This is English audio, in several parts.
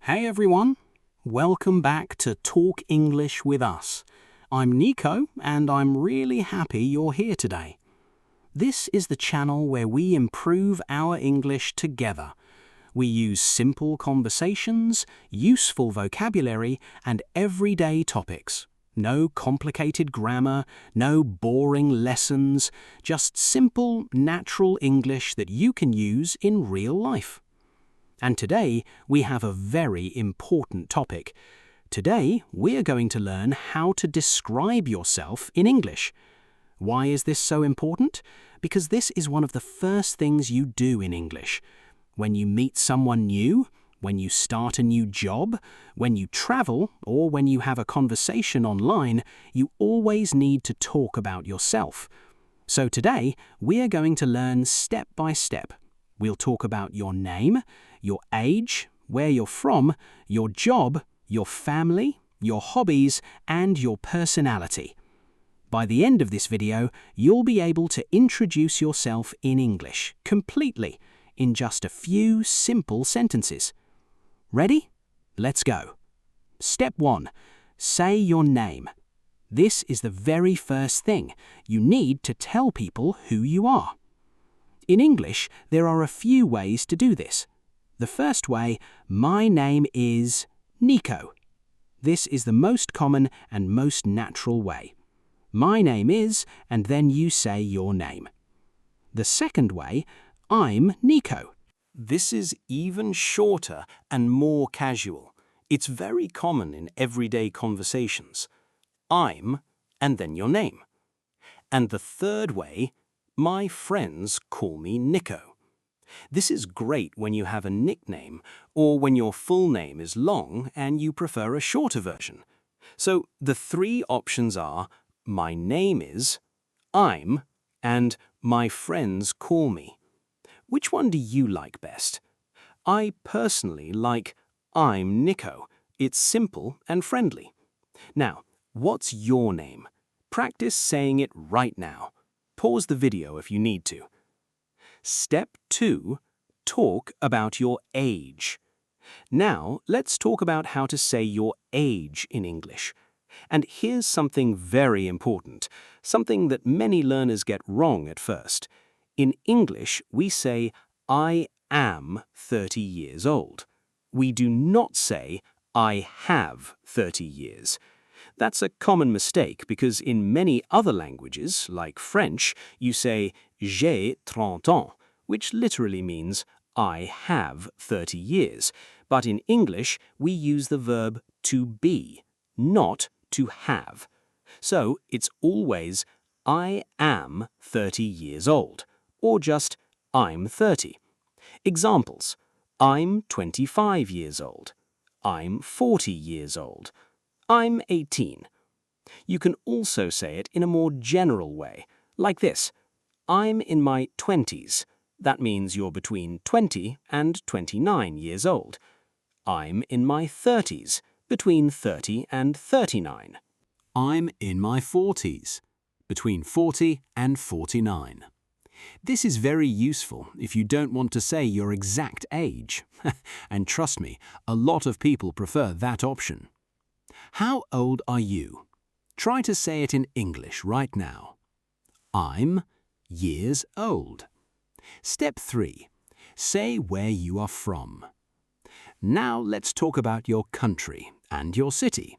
Hey everyone, welcome back to Talk English with us. I'm Nico and I'm really happy you're here today. This is the channel where we improve our English together. We use simple conversations, useful vocabulary and everyday topics. No complicated grammar, no boring lessons, just simple, natural English that you can use in real life. And today, we have a very important topic. Today, we're going to learn how to describe yourself in English. Why is this so important? Because this is one of the first things you do in English. When you meet someone new, when you start a new job, when you travel, or when you have a conversation online, you always need to talk about yourself. So today, we're going to learn step by step. We'll talk about your name, your age, where you're from, your job, your family, your hobbies, and your personality. By the end of this video, you'll be able to introduce yourself in English, completely, in just a few simple sentences. Ready? Let's go. Step 1. Say your name. This is the very first thing. You need to tell people who you are. In English, there are a few ways to do this. The first way, my name is Nico. This is the most common and most natural way. My name is, and then you say your name. The second way, I'm Nico. This is even shorter and more casual. It's very common in everyday conversations. I'm, and then your name. And the third way, my friends call me Nico. This is great when you have a nickname or when your full name is long and you prefer a shorter version. So the three options are my name is, I'm, and my friends call me. Which one do you like best? I personally like I'm Nico. It's simple and friendly. Now, what's your name? Practice saying it right now. Pause the video if you need to. Step 2. Talk about your age. Now, let's talk about how to say your age in English. And here's something very important, something that many learners get wrong at first. In English, we say, I am 30 years old. We do not say, I have 30 years. That's a common mistake because in many other languages, like French, you say j'ai 30 ans, which literally means I have 30 years. But in English, we use the verb to be, not to have. So it's always I am 30 years old, or just I'm 30. Examples: I'm 25 years old. I'm 40 years old. I'm 18. You can also say it in a more general way, like this. I'm in my 20s. That means you're between 20 and 29 years old. I'm in my 30s, between 30 and 39. I'm in my 40s, between 40 and 49. This is very useful if you don't want to say your exact age. And trust me, a lot of people prefer that option. How old are you? Try to say it in English right now. I'm years old. Step 3. Say where you are from. Now let's talk about your country and your city.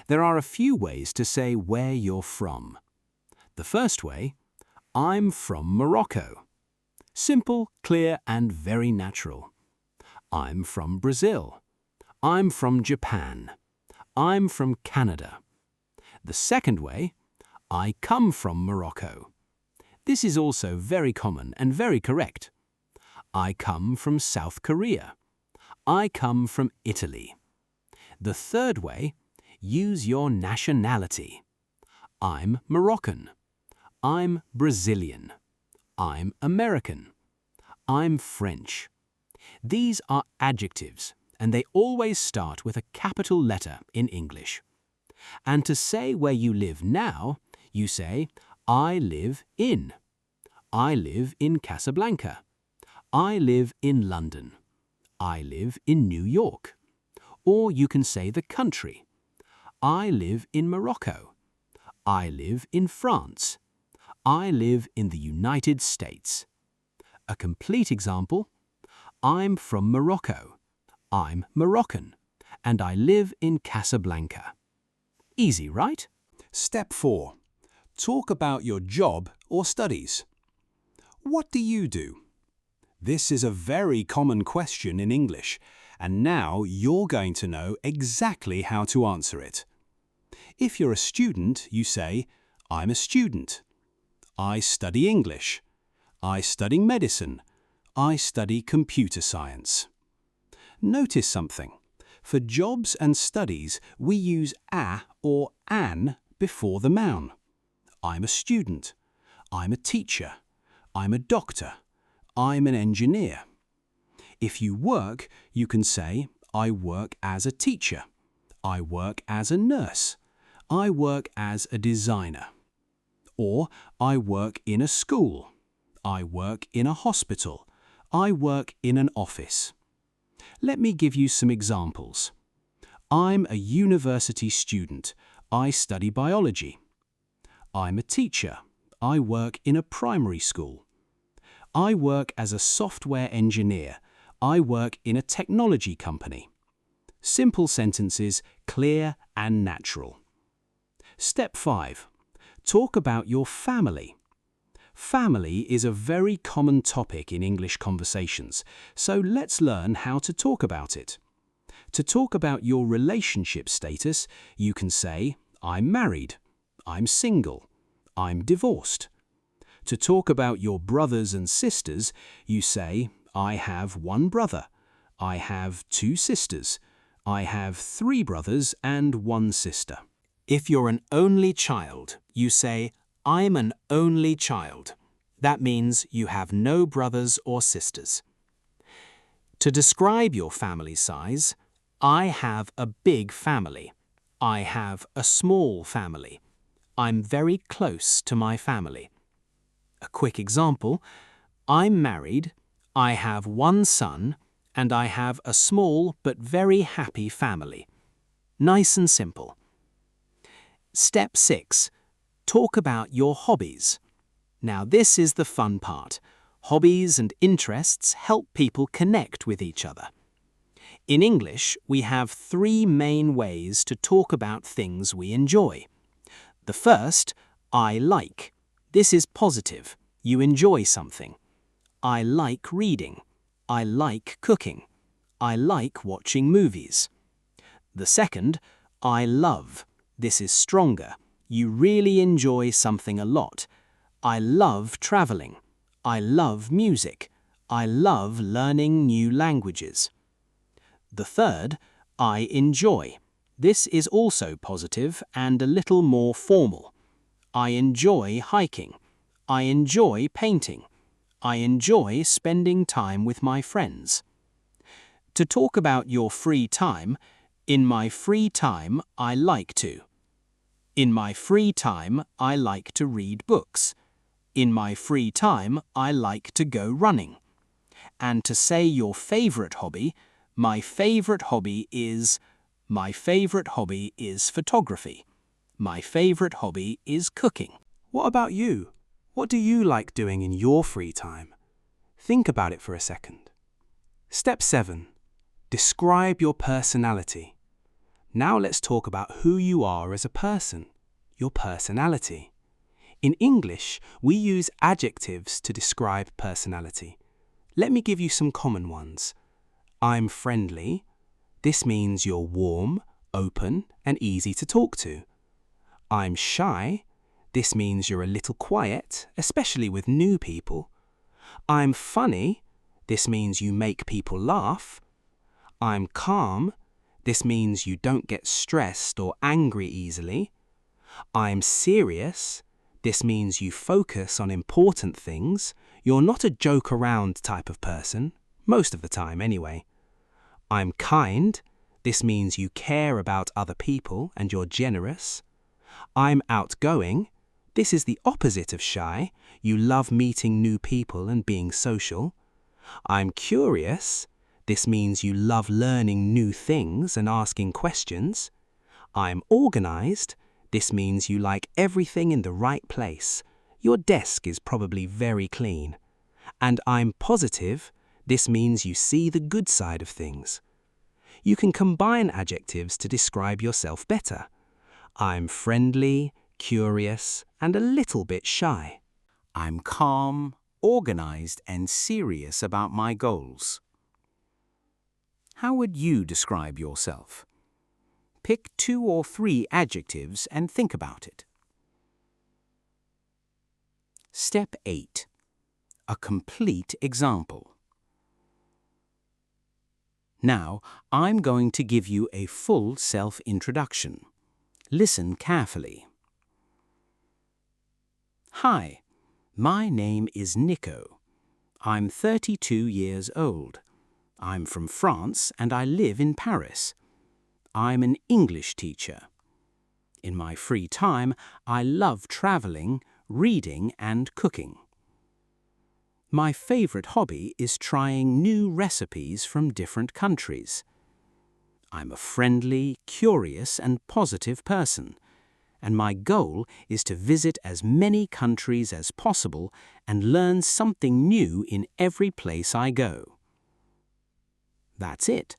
There are a few ways to say where you're from. The first way, I'm from Morocco. Simple, clear, and very natural. I'm from Brazil. I'm from Japan. I'm from Canada. The second way, I come from Morocco. This is also very common and very correct. I come from South Korea. I come from Italy. The third way, use your nationality. I'm Moroccan. I'm Brazilian. I'm American. I'm French. These are adjectives, and they always start with a capital letter in English. And to say where you live now, you say, I live in. I live in Casablanca. I live in London. I live in New York. Or you can say the country. I live in Morocco. I live in France. I live in the United States. A complete example: I'm from Morocco. I'm Moroccan. And I live in Casablanca. Easy, right? Step 4. Talk about your job or studies. What do you do? This is a very common question in English, and now you're going to know exactly how to answer it. If you're a student, you say, I'm a student. I study English. I study medicine. I study computer science. Notice something. For jobs and studies, we use a or an before the noun. I'm a student. I'm a teacher. I'm a doctor. I'm an engineer. If you work, you can say, I work as a teacher. I work as a nurse. I work as a designer. Or, I work in a school. I work in a hospital. I work in an office. Let me give you some examples. I'm a university student. I study biology. I'm a teacher. I work in a primary school. I work as a software engineer. I work in a technology company. Simple sentences, clear and natural. Step 5. Talk about your family. Family is a very common topic in English conversations, so let's learn how to talk about it. To talk about your relationship status, you can say, I'm married, I'm single, I'm divorced. To talk about your brothers and sisters, you say, I have one brother, I have two sisters, I have three brothers and one sister. If you're an only child, you say, I'm an only child. That means you have no brothers or sisters. To describe your family size, I have a big family. I have a small family. I'm very close to my family. A quick example, I'm married, I have one son, and I have a small but very happy family. Nice and simple. Step 6. Talk about your hobbies. Now this is the fun part. Hobbies and interests help people connect with each other. In English, we have 3 main ways to talk about things we enjoy. The first, I like. This is positive. You enjoy something. I like reading. I like cooking. I like watching movies. The second, I love. This is stronger. You really enjoy something a lot. I love traveling. I love music. I love learning new languages. The third, I enjoy. This is also positive and a little more formal. I enjoy hiking. I enjoy painting. I enjoy spending time with my friends. To talk about your free time, in my free time, I like to. In my free time, I like to read books. In my free time, I like to go running. And to say your favorite hobby, my favorite hobby is photography. My favorite hobby is cooking. What about you? What do you like doing in your free time? Think about it for a second. Step 7. Describe your personality. Now let's talk about who you are as a person, your personality. In English, we use adjectives to describe personality. Let me give you some common ones. I'm friendly. This means you're warm, open, and easy to talk to. I'm shy. This means you're a little quiet, especially with new people. I'm funny. This means you make people laugh. I'm calm. This means you don't get stressed or angry easily. I'm serious. This means you focus on important things. You're not a joke around type of person, most of the time anyway. I'm kind. This means you care about other people and you're generous. I'm outgoing. This is the opposite of shy. You love meeting new people and being social. I'm curious. This means you love learning new things and asking questions. I'm organized. This means you like everything in the right place. Your desk is probably very clean. And I'm positive. This means you see the good side of things. You can combine adjectives to describe yourself better. I'm friendly, curious, and a little bit shy. I'm calm, organized, and serious about my goals. How would you describe yourself? Pick 2 or 3 adjectives and think about it. Step 8. A complete example. Now, I'm going to give you a full self-introduction. Listen carefully. Hi, my name is Nico. I'm 32 years old. I'm from France and I live in Paris. I'm an English teacher. In my free time, I love traveling, reading and cooking. My favorite hobby is trying new recipes from different countries. I'm a friendly, curious and positive person, and my goal is to visit as many countries as possible and learn something new in every place I go. That's it.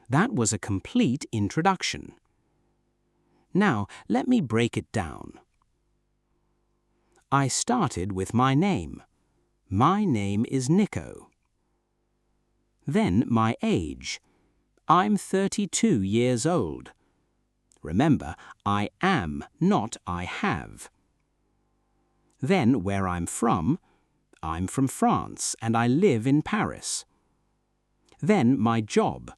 That was a complete introduction. Now, let me break it down. I started with my name. My name is Nico. Then my age. I'm 32 years old. Remember, I am, not I have. Then where I'm from France and I live in Paris. Then my job.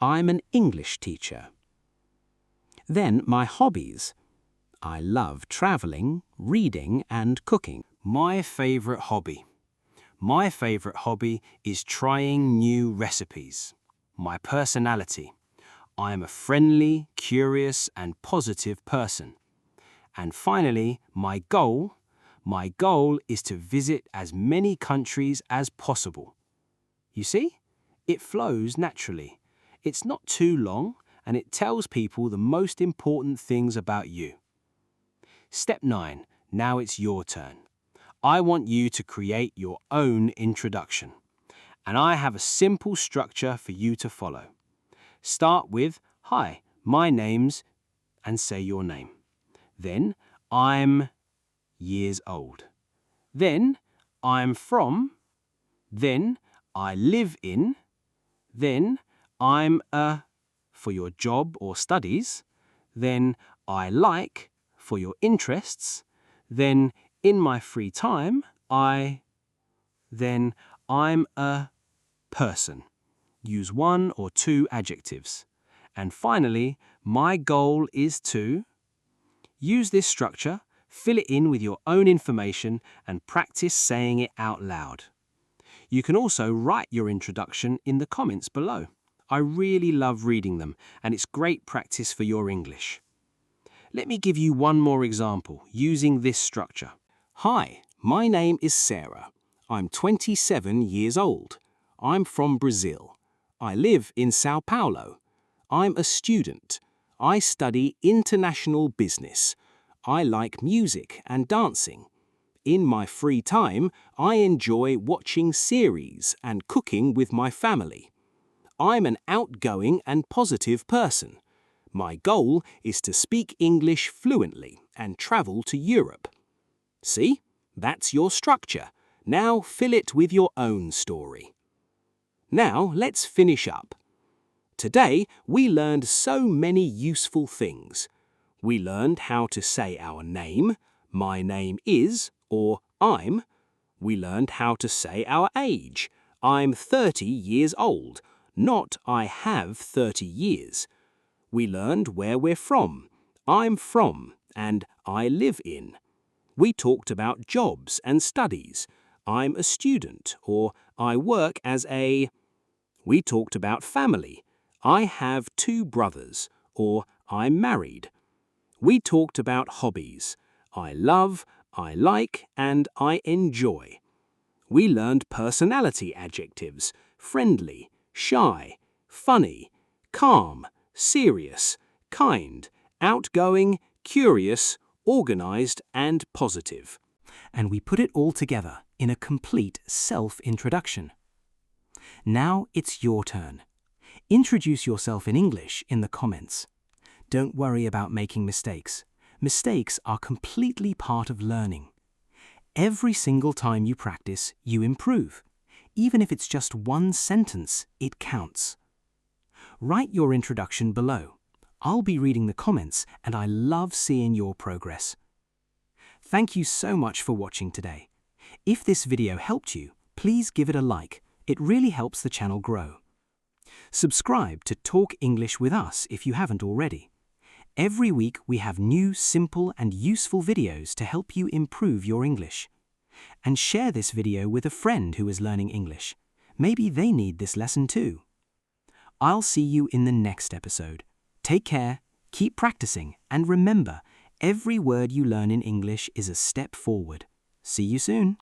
I'm an English teacher. Then my hobbies. I love traveling, reading and cooking. My favorite hobby. My favorite hobby is trying new recipes. My personality. I am a friendly, curious and positive person. And finally, my goal. My goal is to visit as many countries as possible. You see? It flows naturally. It's not too long and it tells people the most important things about you. Step 9. Now it's your turn. I want you to create your own introduction. And I have a simple structure for you to follow. Start with, hi, my name's, and say your name. Then, I'm years old. Then, I'm from. Then, I live in. Then, I'm a, for your job or studies. Then, I like, for your interests. Then, in my free time, Then, I'm a person. Use 1 or 2 adjectives. And finally, my goal is to. Use this structure, fill it in with your own information and practice saying it out loud. You can also write your introduction in the comments below. I really love reading them and it's great practice for your English. Let me give you one more example using this structure. Hi, my name is Sarah. I'm 27 years old. I'm from Brazil. I live in Sao Paulo. I'm a student. I study international business. I like music and dancing. In my free time, I enjoy watching series and cooking with my family. I'm an outgoing and positive person. My goal is to speak English fluently and travel to Europe. See? That's your structure. Now fill it with your own story. Now let's finish up. Today we learned so many useful things. We learned how to say our name, my name is, or I'm. We learned how to say our age. I'm 30 years old, not I have 30 years. We learned where we're from. I'm from and I live in. We talked about jobs and studies. I'm a student or I work as a. We talked about family. I have 2 brothers or I'm married. We talked about hobbies. I love, I like and I enjoy. We learned personality adjectives, friendly, shy, funny, calm, serious, kind, outgoing, curious, organized, and positive. And we put it all together in a complete self-introduction. Now it's your turn. Introduce yourself in English in the comments. Don't worry about making mistakes. Mistakes are completely part of learning. Every single time you practice, you improve. Even if it's just one sentence, it counts. Write your introduction below. I'll be reading the comments, and I love seeing your progress. Thank you so much for watching today. If this video helped you, please give it a like. It really helps the channel grow. Subscribe to Talk English with Us if you haven't already. Every week we have new, simple and useful videos to help you improve your English. And share this video with a friend who is learning English. Maybe they need this lesson too. I'll see you in the next episode. Take care, keep practicing, and remember, every word you learn in English is a step forward. See you soon.